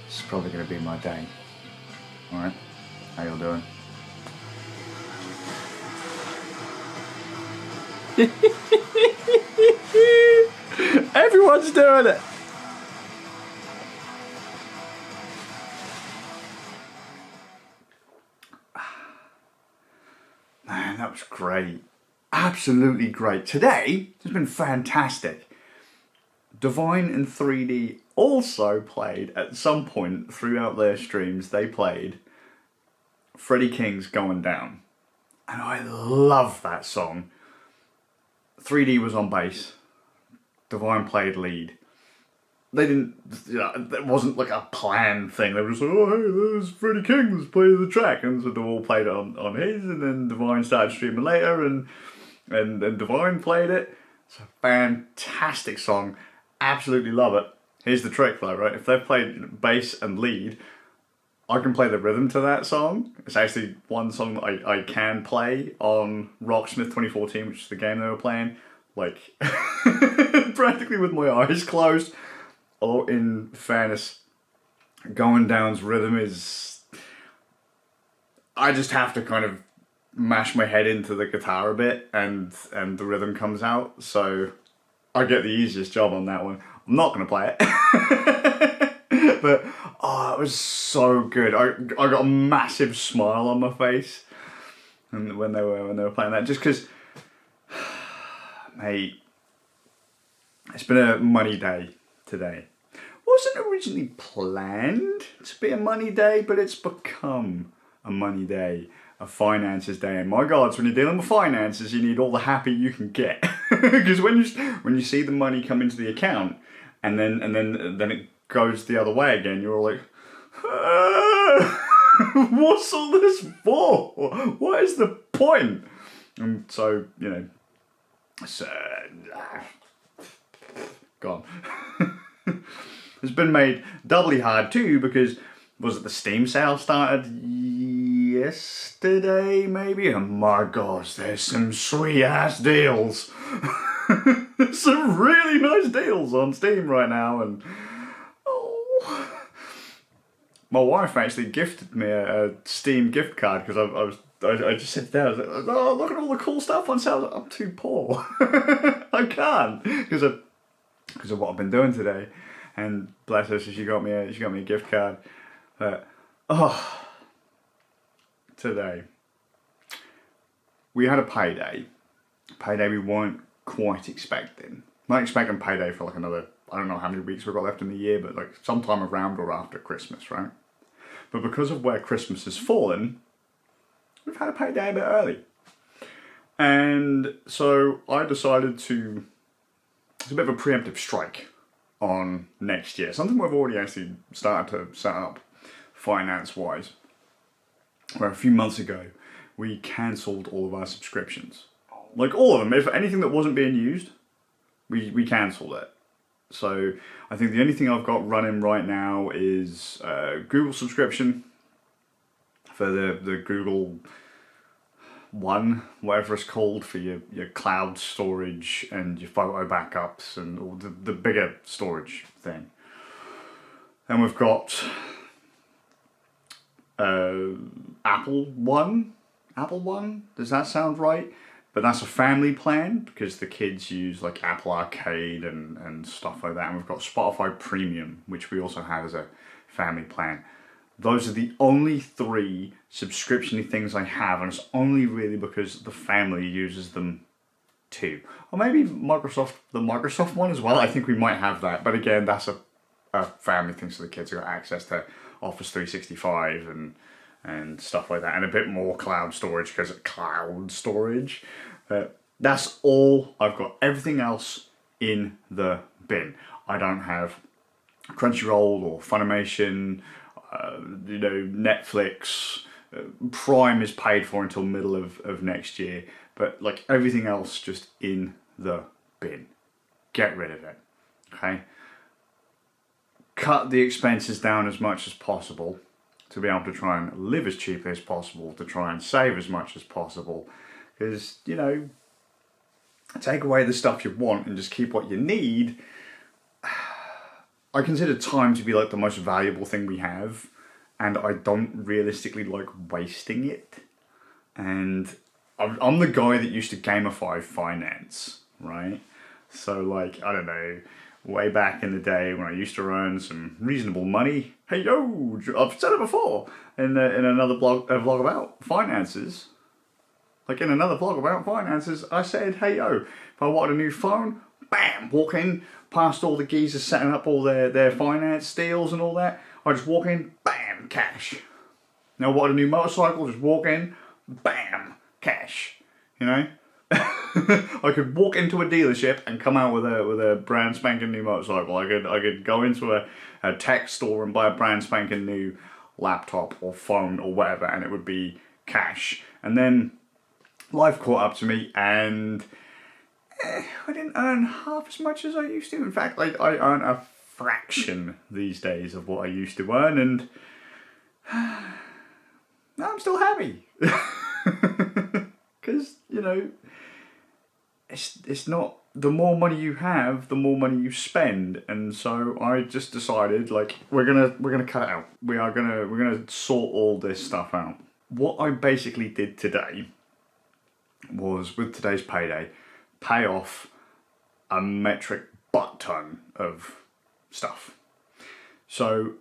This is probably going to be my day. Alright, how y'all doing? Everyone's doing it! Man, that was great. Absolutely great. Today has been fantastic. Divine and 3D also played at some point throughout their streams. They played Freddie King's Going Down. And I love that song. 3D was on bass. Divine played lead. They didn't, it wasn't like a planned thing. They were just like, oh, hey, there's Freddie King, let's play the track. And so they all played it on his, and then Divine started streaming later, and Divine played it. It's a fantastic song. Absolutely love it. Here's the trick though, right? If they've played bass and lead, I can play the rhythm to that song. It's actually one song that I can play on Rocksmith 2014, which is the game they were playing. Like, practically with my eyes closed. Although, in fairness, Going Down's rhythm is... I just have to kind of mash my head into the guitar a bit and the rhythm comes out. So I get the easiest job on that one. I'm not going to play it. But, oh, it was so good. I got a massive smile on my face when they were playing that. Just because, mate, it's been a money day today. Wasn't originally planned to be a money day, but it's become a money day, a finances day. And my God, when you're dealing with finances, you need all the happy you can get. Because when you see the money come into the account, and then it goes the other way again, you're all like, what's all this for? What is the point? And so, you know, it's gone. It's been made doubly hard too because, was it the Steam sale started yesterday maybe? Oh my gosh, there's some sweet ass deals. Some really nice deals on Steam right now, and oh, my wife actually gifted me a Steam gift card because I just said there, I was like, oh, look at all the cool stuff on sale. I'm too poor. I can't because of what I've been doing today. And bless her, so she got me a gift card. But today we had a payday we weren't quite expecting. Not expecting payday for like another, I don't know how many weeks we've got left in the year, but like sometime around or after Christmas, right? But because of where Christmas has fallen, we've had a payday a bit early. And so I decided to, it's a bit of a preemptive strike on next year. Something we've already actually started to set up finance-wise. Where a few months ago, we cancelled all of our subscriptions. Like all of them. If anything that wasn't being used, we cancelled it. So I think the only thing I've got running right now is Google subscription for the Google One, whatever it's called, for your cloud storage and your photo backups and all the bigger storage thing. And we've got Apple One. Does that sound right? But that's a family plan because the kids use like Apple Arcade and stuff like that. And we've got Spotify Premium, which we also have as a family plan. Those are the only three subscription-y things I have, and it's only really because the family uses them too. Or maybe the Microsoft one as well. I think we might have that, but again, that's a family thing, so the kids have got access to Office 365 and stuff like that, and a bit more cloud storage because of cloud storage. That's all I've got. Everything else in the bin. I don't have Crunchyroll or Funimation. Netflix, Prime is paid for until middle of next year, but like everything else just in the bin. Get rid of it, okay? Cut the expenses down as much as possible to be able to try and live as cheaply as possible, to try and save as much as possible, Because, you know, take away the stuff you want and just keep what you need. I consider time to be like the most valuable thing we have, and I don't realistically like wasting it. And I'm the guy that used to gamify finance, right? So like, I don't know, way back in the day when I used to earn some reasonable money. Hey yo, I've said it before in another vlog about finances. Like in another vlog about finances, I said, hey yo, if I wanted a new phone, bam, walk in, past all the geezers setting up all their finance deals and all that. I just walk in, bam, cash. Now I want a new motorcycle, just walk in, bam, cash. You know? I could walk into a dealership and come out with a brand spanking new motorcycle. I could go into a tech store and buy a brand spanking new laptop or phone or whatever, and it would be cash. And then life caught up to me, and I didn't earn half as much as I used to. In fact, I earn a fraction these days of what I used to earn, and I'm still happy. Because, you know, it's not, the more money you have, the more money you spend. And so I just decided, like, we're gonna cut it out. We're gonna sort all this stuff out. What I basically did today was, with today's payday, pay off a metric butt ton of stuff. So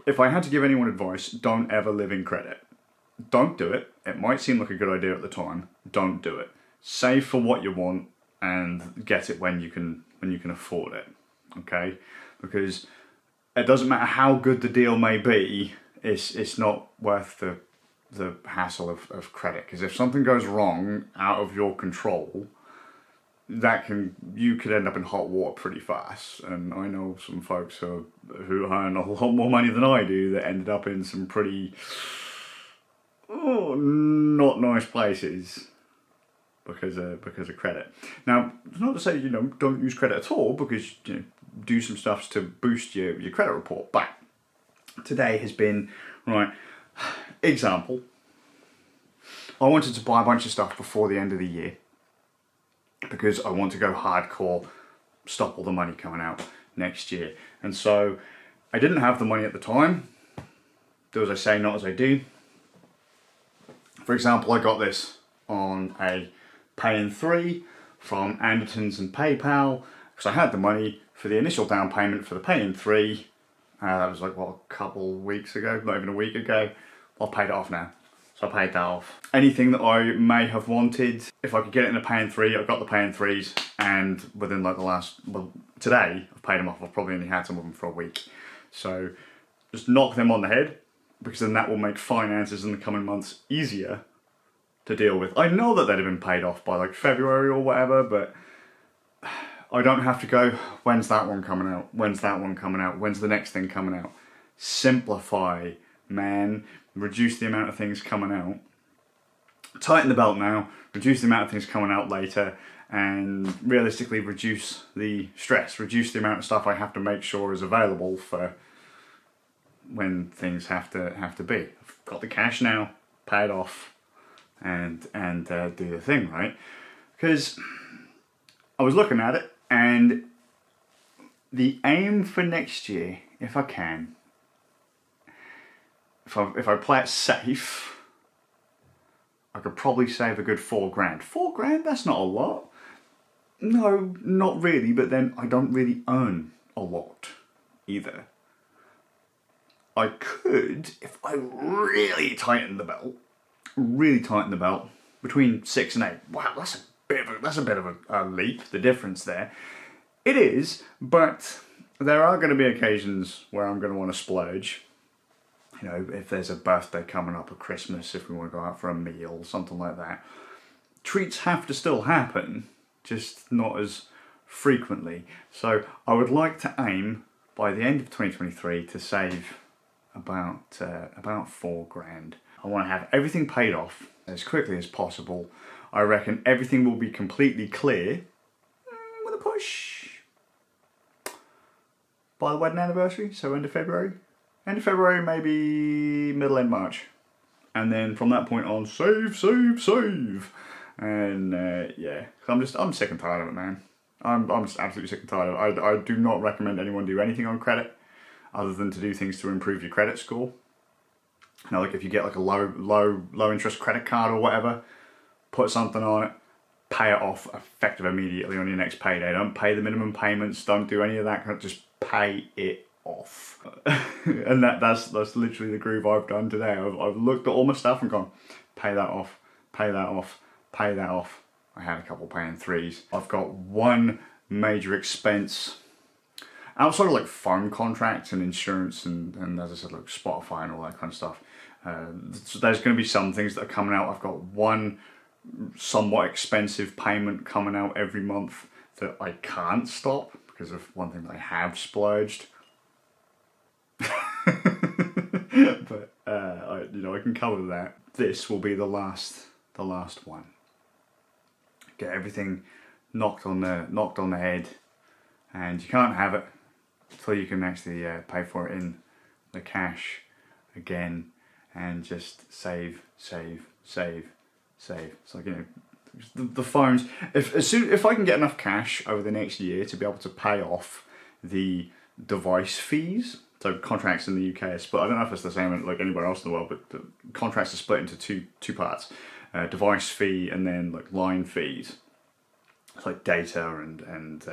if I had to give anyone advice, don't ever live in credit. Don't do it. It might seem like a good idea at the time. Don't do it. Save for what you want and get it when you can afford it. Okay? Because it doesn't matter how good the deal may be, it's not worth the hassle of credit. Because if something goes wrong out of your control, you could end up in hot water pretty fast. And I know some folks who earn a lot more money than I do that ended up in some pretty not nice places because of credit. Now, it's not to say, you know, don't use credit at all, because, you know, do some stuff to boost your credit report. But today has been, right, example, I wanted to buy a bunch of stuff before the end of the year because I want to go hardcore, stop all the money coming out next year. And so I didn't have the money at the time. Do as I say, not as I do. For example, I got this on a Pay in 3 from Anderton's and PayPal, because I had the money for the initial down payment for the Pay in 3. That was like, what, a couple weeks ago, not even a week ago. I'll pay it off now. So I paid that off. Anything that I may have wanted, if I could get it in a Pay in 3, I got the Pay in 3s, and within like today, I've paid them off. I've probably only had some of them for a week. So just knock them on the head, because then that will make finances in the coming months easier to deal with. I know that they'd have been paid off by like February or whatever, but I don't have to go, when's that one coming out? When's that one coming out? When's the next thing coming out? Simplify, man. Reduce the amount of things coming out. Tighten the belt now, reduce the amount of things coming out later, and realistically reduce the stress, reduce the amount of stuff I have to make sure is available for when things have to be. I've got the cash now, pay it off, and do the thing, right? Because I was looking at it, and the aim for next year, if I can, if I play it safe, I could probably save a good $4,000. $4,000? That's not a lot. No, not really, but then I don't really earn a lot either. I could, if I really tighten the belt, between 6 and 8. Wow, that's a bit of a leap, the difference there. It is, but there are going to be occasions where I'm going to want to splurge. You know, if there's a birthday coming up or Christmas, if we want to go out for a meal, something like that. Treats have to still happen, just not as frequently. So I would like to aim by the end of 2023 to save about $4,000. I want to have everything paid off as quickly as possible. I reckon everything will be completely clear with a push by the wedding anniversary, so end of February. End of February, maybe end March. And then from that point on, save. And yeah, I'm sick and tired of it, man. I'm just absolutely sick and tired of it. I do not recommend anyone do anything on credit other than to do things to improve your credit score. You know, like if you get like a low interest credit card or whatever, put something on it, pay it off effective immediately on your next payday. Don't pay the minimum payments, don't do any of that, just pay it off. And that's literally the groove I've done today. I've looked at all my stuff and gone, pay that off, pay that off, pay that off. I had a couple paying threes. I've got one major expense outside of like phone contracts and insurance and as I said, like Spotify and all that kind of stuff. So there's going to be some things that are coming out. I've got one somewhat expensive payment coming out every month that I can't stop because of one thing that I have splurged. But I can cover that. This will be the last one. Get everything knocked on the head, and you can't have it until you can actually pay for it in the cash again, and just save. It's like, the phones. If I can get enough cash over the next year to be able to pay off the device fees. So contracts in the UK are split. I don't know if it's the same like anywhere else in the world, but the contracts are split into two parts: device fee and then like line fees. It's like data and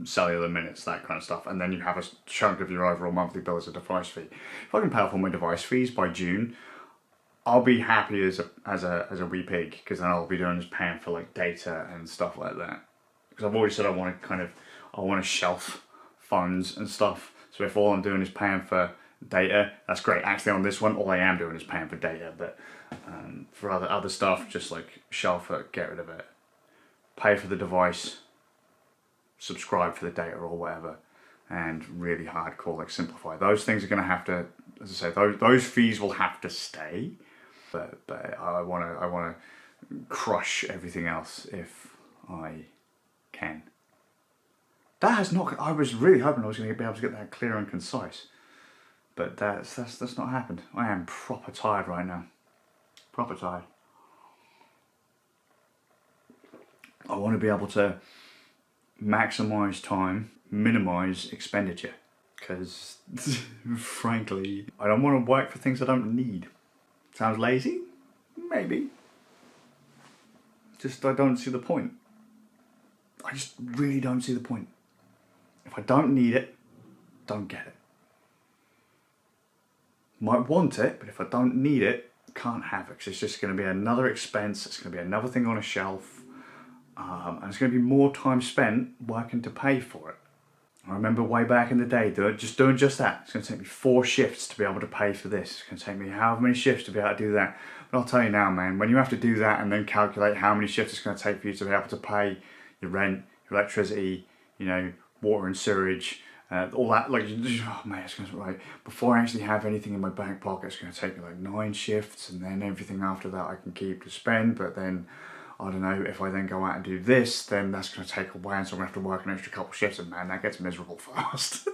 cellular minutes, that kind of stuff. And then you have a chunk of your overall monthly bill as a device fee. If I can pay off all my device fees by June, I'll be happy as a wee pig, because then I'll be doing is paying for like data and stuff like that. Because I've already said I want to shelf phones and stuff. So if all I'm doing is paying for data, that's great. Actually, on this one, all I am doing is paying for data. But for other stuff, just like shelf it, get rid of it, pay for the device, subscribe for the data or whatever, and really hardcore like simplify. Those things are going to have to, as I say, those fees will have to stay. But I want to crush everything else if I can. That has not. I was really hoping I was going to be able to get that clear and concise, but that's not happened. I am proper tired right now. Proper tired. I want to be able to maximise time, minimise expenditure, because frankly, I don't want to work for things I don't need. Sounds lazy? Maybe. Just I don't see the point. I just really don't see the point. If I don't need it, don't get it. Might want it, but if I don't need it, can't have it, because it's just going to be another expense, it's going to be another thing on a shelf, and it's going to be more time spent working to pay for it. I remember way back in the day doing just that. It's going to take me 4 shifts to be able to pay for this. It's going to take me however many shifts to be able to do that. But I'll tell you now, man, when you have to do that and then calculate how many shifts it's going to take for you to be able to pay your rent, your electricity, water and sewage, all that, like, oh man, it's going to, like, before I actually have anything in my back pocket, it's going to take me like 9 shifts, and then everything after that I can keep to spend. But then, I don't know, if I then go out and do this, then that's going to take away, and so I'm going to have to work an extra couple shifts, and man, that gets miserable fast.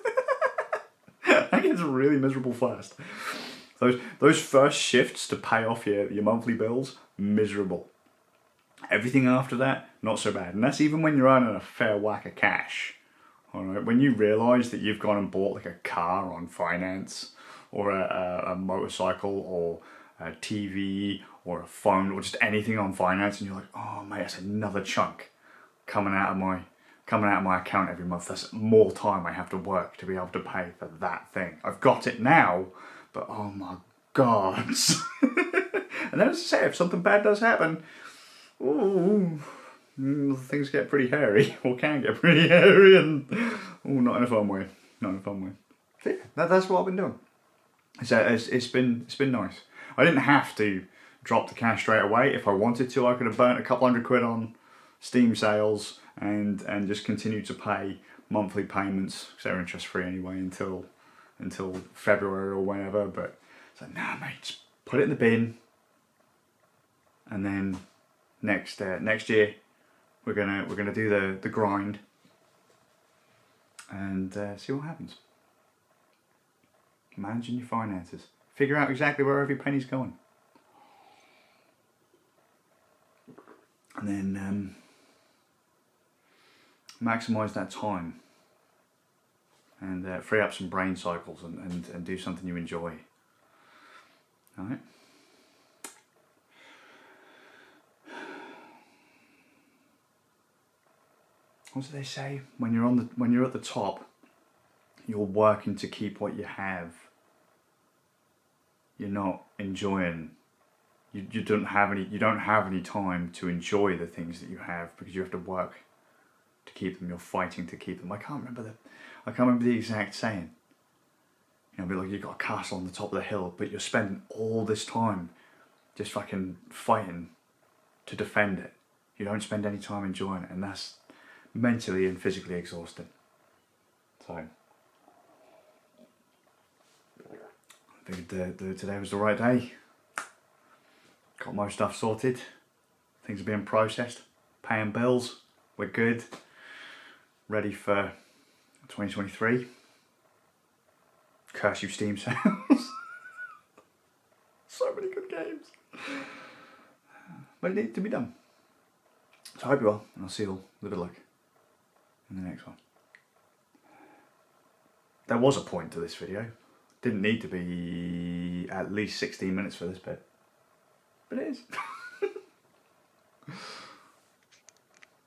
That gets really miserable fast. Those first shifts to pay off your monthly bills, miserable. Everything after that, not so bad. And that's even when you're earning a fair whack of cash. Alright, when you realise that you've gone and bought like a car on finance, or a motorcycle, or a TV, or a phone, or just anything on finance, and you're like, oh mate, that's another chunk coming out of my account every month. That's more time I have to work to be able to pay for that thing. I've got it now, but oh my god. And then, as I say, if something bad does happen, ooh, things get pretty hairy, or can get pretty hairy, and not in a fun way. So yeah, that's what I've been doing. So it's been nice. I didn't have to drop the cash straight away. If I wanted to, I could have burnt a couple £100 on Steam sales and just continue to pay monthly payments, because they're interest free anyway until February or whenever. But it's like, nah, mate, just put it in the bin, and then next year we're gonna do the grind and see what happens. Managing your finances, figure out exactly where every penny's going. And then maximise that time and free up some brain cycles and do something you enjoy. Alright? What do they say? When you're at the top, you're working to keep what you have. You're not enjoying. You don't have any time to enjoy the things that you have because you have to work to keep them. You're fighting to keep them. I can't remember the exact saying. You know, but like you've got a castle on the top of the hill, but you're spending all this time just fucking fighting to defend it. You don't spend any time enjoying it, and that's mentally and physically exhausting. So I think today was the right day. Got most stuff sorted. Things are being processed. Paying bills. We're good. Ready for 2023. Curse you Steam sales. So many good games. But it needs to be done. So I hope you are, and I'll see you all with a good luck in the next one. There was a point to this video. Didn't need to be at least 16 minutes for this bit. But it is.